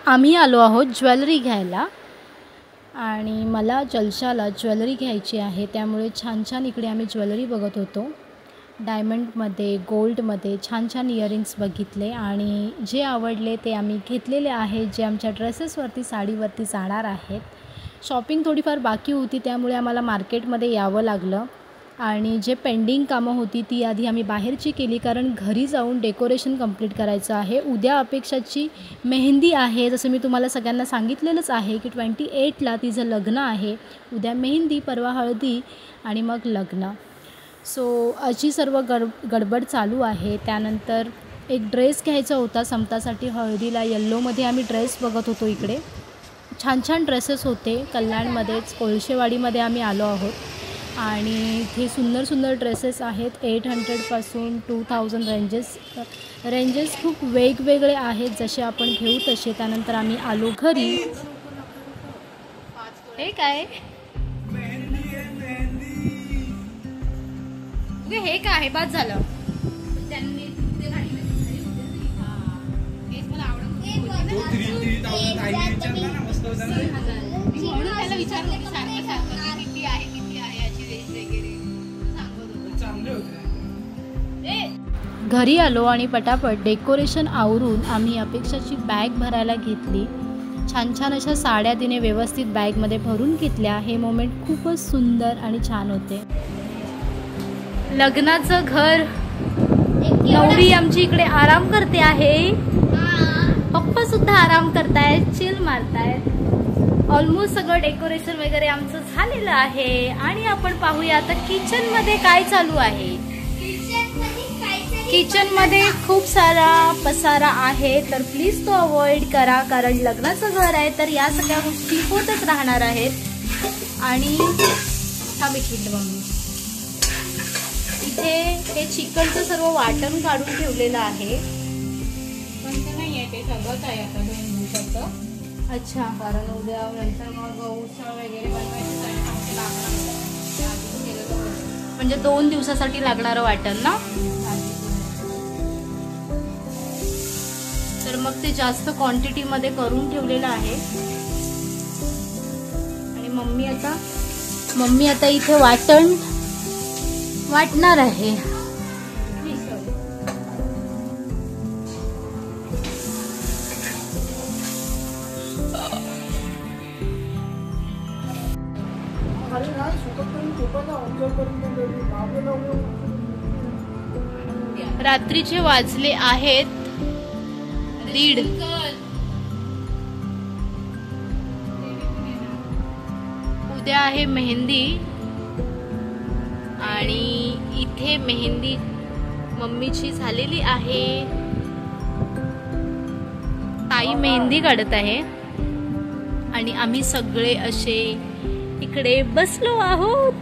आम्ही आलो आहोत ज्वेलरी घ्यायला आणि मला जलशाला ज्वेलरी घ्यायची आहे, त्यामुळे छान छान इकडे आम्ही ज्वेलरी बघत होतो। डायमंडमध्ये, गोल्डमध्ये छान छान इयरिंग्स बघितले आणि जे आवडले ते आम्ही घेतलेले आहे, जे आमच्या ड्रेसेसवरती साडीवरती जाणार आहेत। शॉपिंग थोडीफार बाकी होती, त्यामुळे आम्हाला मार्केटमध्ये यावं लागलं आणि जे पेंडिंग कामं होती ती आधी आम्ही बाहेरची केली, कारण घरी जाऊन डेकोरेशन कंप्लीट करायचं आहे। उद्या अपेक्षाची मेहंदी आहे, जसं मी तुम्हाला सगळ्यांना सांगितलेलंच आहे की 28ला तिचं लग्न आहे। उद्या मेहंदी, परवा हळदी आणि मग लग्न। सो अशी सर्व गडबड चालू आहे। त्यानंतर एक ड्रेस घ्यायचा होता समतासाठी हळदीला, येल्लोमध्ये आम्ही ड्रेस बघत होतो। इकडे छान छान ड्रेसेस होते। कल्याणमध्येच कोळशेवाडीमध्ये आम्ही आलो आहोत आणि इथे सुंदर सुंदर ड्रेसेस आहेत। 800 पासून 2000 रेंजेस खूप वेगवेगळे आहेत, जसे आपण घेऊ तसे। त्यानंतर आम्ही आलो घरी। हे काय हे काय आहे? बाद झालं। घरी आलो आणि पटापट डेकोरेशन आवरून आम्ही अपेक्षाची बॅग भरायला घेतली। छान छान अशा साड्या तिने व्यवस्थित बॅगमध्ये भरून घेतल्या। हे मोमेंट खूपच सुंदर आणि छान होते। लग्नाचं घर, नवरी आमची इकडे आराम करते आहे, पप्पा सुद्धा आराम करतायत, चिल मारतायत। ऑलमोस्ट सगळं डेकोरेशन वगैरे आमचं झालेलं आहे आणि आपण पाहूया आता किचन मध्ये काय चालू आहे। किचन मध्ये खूप सारा पसारा आहे, तर प्लीज तो अवॉइड करा, कारण लग्नाचं घर आहे तर या सगळ्या गोष्टी होतच राहणार आहेत। आणि मम्मी इथे हे चिकनचं सर्व वाटण काढून ठेवलेलं आहे। ते सगळंच आहे आता 2 दिवसाचं। अच्छा, कारण उद्या नंतर मग उसळ वगैरे बनवायचं म्हणजे 2 दिवसासाठी लागणारं वाटण ना। तर मग ते जास्त क्वांटिटीमध्ये करून ठेवलेलं आहे। आणि मम्मी आता इथे वाटण वाटणार आहे। रात्रीचे वाजले आहेत 1:30। उद्या आहे मेहंदी आणि इथे मेहंदी मम्मीची झालेली आहे। ताई मेहंदी काढत आहे आणि आम्ही सगळे असे इकडे बसलो आहोत।